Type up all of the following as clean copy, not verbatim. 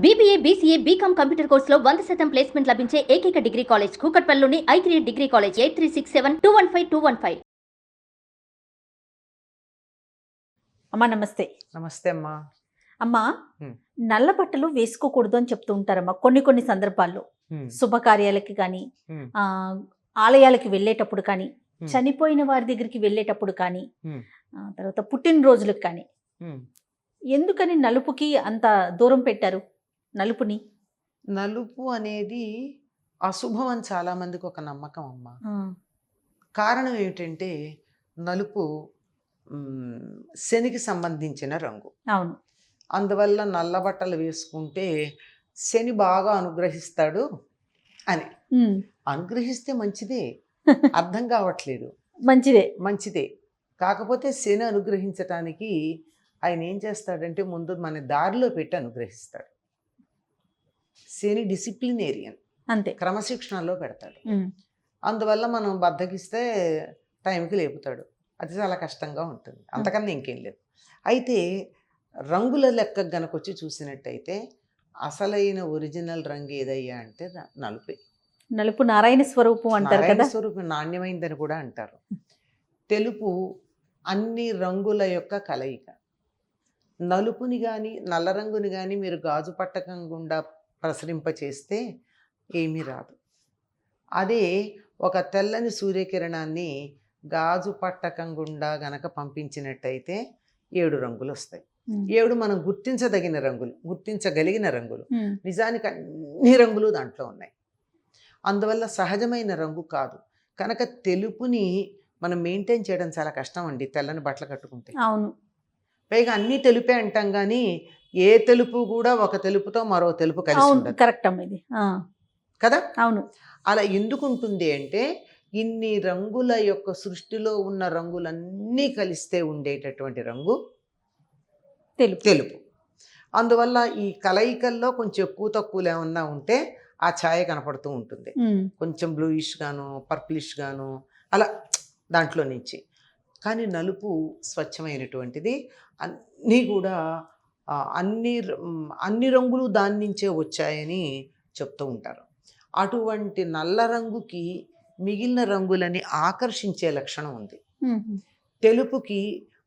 BBA, BCA, BCom computer కోర్సులో 100% placement లభించే ఏకైక డిగ్రీ కాలేజ్ కూకట్పల్లిలోని i3 డిగ్రీ కాలేజ్ 8367215215. అమ్మా నమస్తే. నమస్తే అమ్మా. అమ్మా హ్మ్. నల్ల బట్టలు వేసుకోకూడదు అని చెప్తూ ఉంటారమ్మా కొన్ని సందర్భాల్లో. హ్మ్. శుభకార్యాలకి కానీ హ్మ్. ఆలయాలకి వెళ్ళేటప్పుడు కానీ, హ్మ్. చనిపోయిన వారి దగ్గరికి వెళ్ళేటప్పుడు కానీ, హ్మ్. తర్వాత పుట్టినరోజులకు కానీ, హ్మ్. ఎందుకని నలుపుకి అంత దూరం పెట్టారు నలుపుని? నలుపు అనేది అశుభం అని చాలా మందికి ఒక నమ్మకం అమ్మా. ఆ, కారణం ఏమిటంటే నలుపు శనికి సంబంధించిన రంగు. అవును. అందువల్ల నల్ల బట్టలు వేసుకుంటే శని బాగా అనుగ్రహిస్తాడు అని. ఉమ్, అనుగ్రహిస్తే మంచిదే, అర్థం కావట్లేదు. మంచిదే. కాకపోతే శని అనుగ్రహించటానికి ఆయన ఏం చేస్తాడంటే ముందు మన దారిలో పెట్టి అనుగ్రహిస్తాడు. శని డిసిప్లినేరియన్, అంతే, క్రమశిక్షణలో పెడతాడు. అందువల్ల మనం బద్దకిస్తే టైంకి లేపుతాడు. అది చాలా కష్టంగా ఉంటుంది, అంతకన్నా ఇంకేం లేదు. అయితే రంగుల లెక్క గనక వచ్చి చూసినట్టయితే అసలైన ఒరిజినల్ రంగు ఏదయ్యా అంటే నలుపే. నలుపు నారాయణ స్వరూపం అంటారు నారాయణ కదా. స్వరూపం, నాణ్యమైందని కూడా అంటారు. తెలుపు అన్ని రంగుల యొక్క కలయిక. నలుపుని కానీ నల్ల రంగుని కానీ మీరు గాజు పట్టకం గుండా ప్రసరింపచేస్తే ఏమీ రాదు. అదే ఒక తెల్లని సూర్యకిరణాన్ని గాజు పట్టకం గుండా గనక పంపించినట్టయితే 7 రంగులు వస్తాయి. 7 మనం గుర్తించగలిగిన రంగులు. నిజానికి అన్ని రంగులు దాంట్లో ఉన్నాయి. అందువల్ల సహజమైన రంగు కాదు. కనుక తెలుపుని మనం మెయింటైన్ చేయడం చాలా కష్టం అండి, తెల్లని బట్టలు కట్టుకుంటే. అవును. పైగా అన్నీ తెలుపే అంటాం కానీ ఏ తెలుపు కూడా ఒక తెలుపుతో మరో తెలుపు కలిసి ఉండదు. కరెక్ట్ అమ్మ ఇది కదా. అవును. అలా ఎందుకు ఉంటుంది అంటే ఇన్ని రంగుల యొక్క సృష్టిలో ఉన్న రంగులన్నీ కలిస్తే ఉండేటటువంటి రంగు తెలుపు. అందువల్ల ఈ కలయికల్లో కొంచెం ఎక్కువ తక్కువలు ఏమన్నా ఉంటే ఆ ఛాయ కనపడుతూ ఉంటుంది. కొంచెం బ్లూయిష్ గాను, పర్పులిష్ గాను, అలా దాంట్లో నుంచి. కానీ నలుపు స్వచ్ఛమైనటువంటిది. అన్నీ కూడా అన్ని రంగులు దాని నుంచే వచ్చాయని చెప్తూ ఉంటారు. అటువంటి నల్ల రంగుకి మిగిలిన రంగులని ఆకర్షించే లక్షణం ఉంది. తెలుపుకి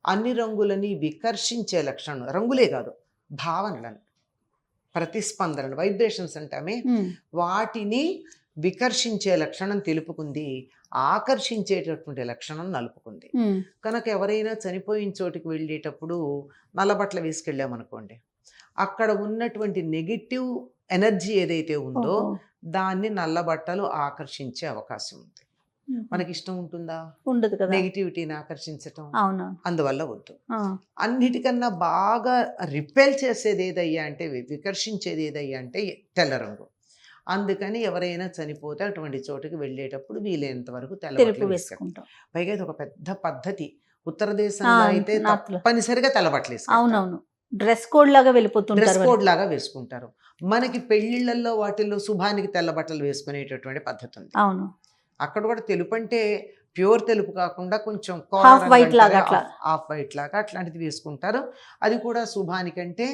అన్ని రంగులని వికర్షించే లక్షణం, రంగులే కాదు భావనలను, ప్రతిస్పందనలు, వైబ్రేషన్స్ అంటామే, వాటిని వికర్షించే లక్షణం తెలుపుకుంది, ఆకర్షించేటటువంటి లక్షణం నలుపుకుంది. కనుక ఎవరైనా చనిపోయిన చోటికి వెళ్ళేటప్పుడు నల్ల బట్టలు వేసుకెళ్ళామనుకోండి, అక్కడ ఉన్నటువంటి నెగిటివ్ ఎనర్జీ ఏదైతే ఉందో దాన్ని నల్ల బట్టలు ఆకర్షించే అవకాశం ఉంది. మనకి ఇష్టం ఉంటుందా? ఉండదు కదా నెగిటివిటీని ఆకర్షించటం. అందువల్ల వద్దు. అన్నిటికన్నా బాగా రిపెల్ చేసేది ఏదయ్యా అంటే, వికర్షించేది ఏదయ్యా అంటే తెల్ల రంగు. అందుకని ఎవరైనా చనిపోతే అటువంటి చోటుకి వెళ్ళేటప్పుడు వీలైనంత వరకు తెల్లబట్టలు వేసుకుంటాం. పైగా ఇది ఒక పెద్ద పద్ధతి. ఉత్తర దేశంలో అయితే తప్పనిసరిగా తెల్లబట్టలు వేసుకుంటారు. డ్రెస్ కోడ్ లాగా వేసుకుంటారు. మనకి పెళ్లిళ్లలో వాటిల్లో శుభానికి తెల్ల బట్టలు వేసుకునేటటువంటి పద్ధతి ఉంది. అక్కడ కూడా తెలుపు అంటే ప్యూర్ తెలుపు కాకుండా కొంచెం ఆఫ్ వైట్ లాగా అట్లాంటిది వేసుకుంటారు. అది కూడా శుభానికంటే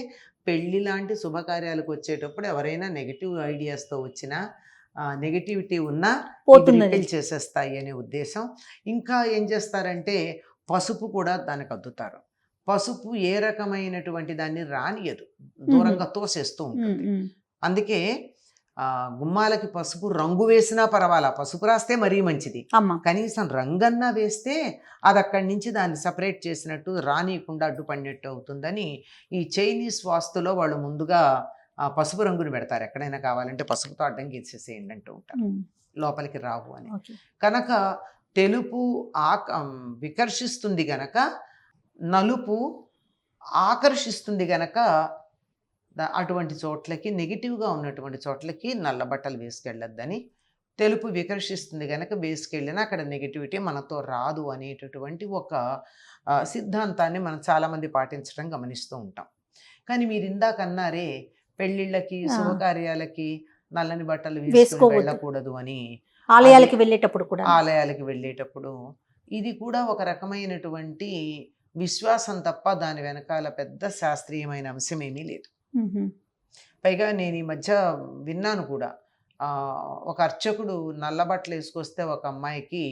పెళ్లి లాంటి శుభకార్యాలకు వచ్చేటప్పుడు ఎవరైనా నెగిటివ్ ఐడియాస్తో వచ్చినా, నెగిటివిటీ ఉన్నా రిపెల్ చేసేస్తాయి అనే ఉద్దేశం. ఇంకా ఏం చేస్తారంటే పసుపు కూడా దానికి అద్దుతారు. పసుపు ఏ రకమైనటువంటి దాన్ని రానియదు, దూరంగా తోసేస్తూ ఉంటుంది. అందుకే గుమ్మాలకి పసుపు రంగు వేసినా పర్వాలా, పసుపు రాస్తే మరీ మంచిది. కనీసం రంగన్నా వేస్తే అది అక్కడి నుంచి దాన్ని సపరేట్ చేసినట్టు, రానియకుండా అడ్డుపడినట్టు అవుతుందని ఈ చైనీస్ వాస్తులో వాళ్ళు ముందుగా పసుపు రంగుని పెడతారు. ఎక్కడైనా కావాలంటే పసుపుతో అడ్డం గీసేసేయండి అంటూ ఉంటారు, లోపలికి రావు అని. కనుక తెలుపు వికర్షిస్తుంది గనక, నలుపు ఆకర్షిస్తుంది గనక అటువంటి చోట్లకి, నెగిటివ్గా ఉన్నటువంటి చోట్లకి నల్ల బట్టలు వేసుకెళ్ళొద్దని, తెలుపు వికర్షిస్తుంది కనుక వేసుకెళ్ళినా అక్కడ నెగిటివిటీ మనతో రాదు అనేటటువంటి ఒక సిద్ధాంతాన్ని మనం చాలామంది పాటించడం గమనిస్తూ ఉంటాం. కానీ మీరు ఇందాక అన్నారే పెళ్ళిళ్ళకి, శుభకార్యాలకి నల్లని బట్టలు వేసుకొని వెళ్ళకూడదు అని, ఆలయాలకి వెళ్ళేటప్పుడు ఇది కూడా ఒక రకమైనటువంటి విశ్వాసం తప్ప దాని వెనకాల పెద్ద శాస్త్రీయమైన అంశం ఏమీ లేదు. పైగా నేను ఈ మధ్య విన్నాను కూడా, ఒక అర్చకుడు నల్ల బట్టలు వేసుకొస్తే ఒక అమ్మాయికి,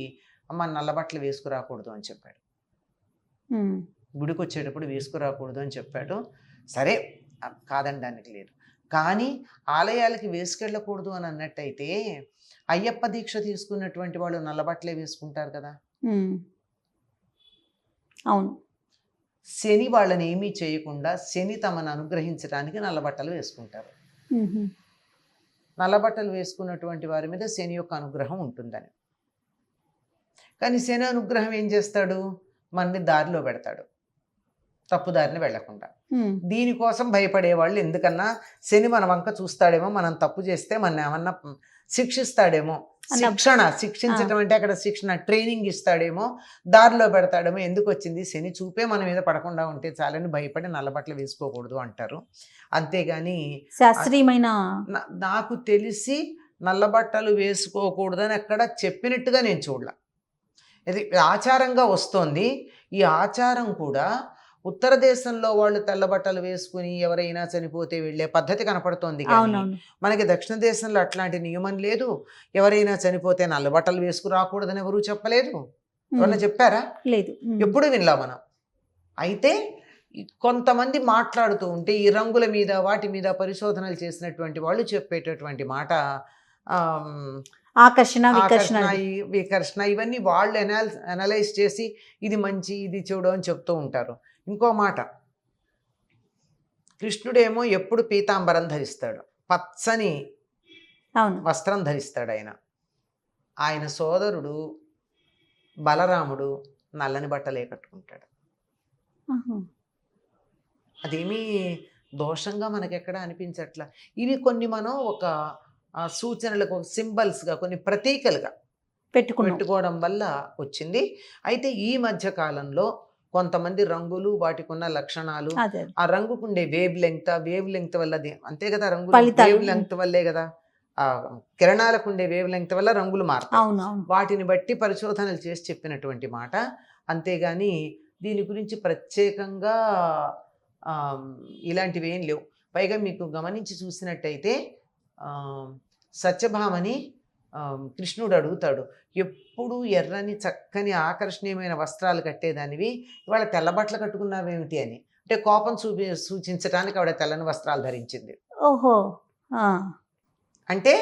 అమ్మ నల్ల బట్టలు వేసుకురాకూడదు అని చెప్పాడు. గుడికి వచ్చేటప్పుడు వేసుకురాకూడదు అని చెప్పాడు. సరే కాదనడానికి లేదు, కానీ ఆలయాలకి వేసుకెళ్ళకూడదు అని అన్నట్టయితే అయ్యప్ప దీక్ష తీసుకున్నటువంటి వాళ్ళు నల్ల బట్టలే వేసుకుంటారు కదా. అవును. శని వాళ్ళని ఏమీ చేయకుండా శని తమను అనుగ్రహించడానికి నల్ల బట్టలు వేసుకుంటారు. నల్ల బట్టలు వేసుకున్నటువంటి వారి మీద శని యొక్క అనుగ్రహం ఉంటుందని. కానీ శని అనుగ్రహం ఏం చేస్తాడు, మనని దారిలో పెడతాడు, తప్పుదారిని వెళ్లకుండా. దీనికోసం భయపడేవాళ్ళు ఎందుకన్నా శని మన వంక చూస్తాడేమో, మనం తప్పు చేస్తే మన ఏమన్నా శిక్షిస్తాడేమో, శిక్షించటం అంటే అక్కడ శిక్షణ ట్రైనింగ్ ఇస్తాడేమో, దారిలో పెడతాడేమో, ఎందుకు వచ్చింది శని చూపే మన మీద పడకుండా ఉంటే చాలని భయపడి నల్లబట్టలు వేసుకోకూడదు అంటారు. అంతేగాని శాస్త్రీయమైన నాకు తెలిసి నల్లబట్టలు వేసుకోకూడదని అక్కడ చెప్పినట్టుగా నేను చూడలే. ఇది ఆచారంగా వస్తోంది. ఈ ఆచారం కూడా ఉత్తర దేశంలో వాళ్ళు తెల్ల బట్టలు వేసుకుని ఎవరైనా చనిపోతే వెళ్ళే పద్ధతి కనపడుతోంది, కానీ మనకి దక్షిణ దేశంలో అట్లాంటి నియమం లేదు. ఎవరైనా చనిపోతే నల్ల బట్టలు వేసుకురాకూడదని ఎవరూ చెప్పలేదు. ఎవరన్నా చెప్పారా? లేదు, ఎప్పుడు వినలా మనం. అయితే కొంతమంది మాట్లాడుతూ ఉంటే ఈ రంగుల మీద వాటి మీద పరిశోధనలు చేసినటువంటి వాళ్ళు చెప్పేటటువంటి మాట, ఆకర్షణ వికర్షణ ఇవన్నీ వాళ్ళు అనలైజ్ చేసి ఇది మంచి ఇది చెడు అని చెప్తూ ఉంటారు. ఇంకో మాట, కృష్ణుడేమో ఎప్పుడు పీతాంబరం ధరిస్తాడు, పచ్చని వస్త్రం ధరిస్తాడు. ఆయన సోదరుడు బలరాముడు నల్లని బట్టలే కట్టుకుంటాడు. అదేమీ దోషంగా మనకెక్కడ అనిపించట్లా. ఇవి కొన్ని మనం ఒక సూచనలకు, సింబల్స్గా, కొన్ని ప్రతీకలుగా పెట్టుకోవడం వల్ల వచ్చింది. అయితే ఈ మధ్య కాలంలో కొంతమంది రంగులు, వాటికి ఉన్న లక్షణాలు, ఆ రంగుకుండే వేవ్ లెంగ్త్ వల్ల, అంతే కదా, రంగులు వేవ్ లెంగ్త్ వల్లే కదా, ఆ కిరణాలకు ఉండే వేవ్ లెంగ్త్ వల్ల రంగులు మారుతాయి. వాటిని బట్టి పరిశోధనలు చేసి చెప్పినటువంటి మాట. అంతేగాని దీని గురించి ప్రత్యేకంగా ఇలాంటివి ఏం లేవు. పైగా మీకు గమనించి చూసినట్టయితే సత్యభామని కృష్ణుడు అడుగుతాడు, ఎప్పుడు ఎర్రని చక్కని ఆకర్షణీయమైన వస్త్రాలు కట్టేదానివి, ఇవాళ తెల్లబట్టలు కట్టుకున్నావేమిటి అని. అంటే కోపం సూచించడానికి ఆవిడ తెల్లని వస్త్రాలు ధరించింది. ఓహో, అంటే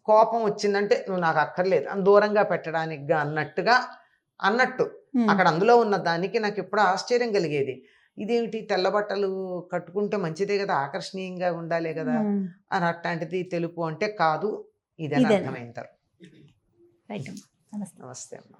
కోపం వచ్చిందంటే నువ్వు నాకు అక్కర్లేదు అని దూరంగా పెట్టడానికి అన్నట్టు అక్కడ అందులో ఉన్న దానికి నాకు ఎప్పుడు ఆశ్చర్యం కలిగేది. ఇదేమిటి తెల్లబట్టలు కట్టుకుంటే మంచిదే కదా, ఆకర్షణీయంగా ఉండాలే కదా అని. అట్లాంటిది తెలుపు అంటే కాదు, ఇదని అర్థమైంటారు. నమస్తే అమ్మా.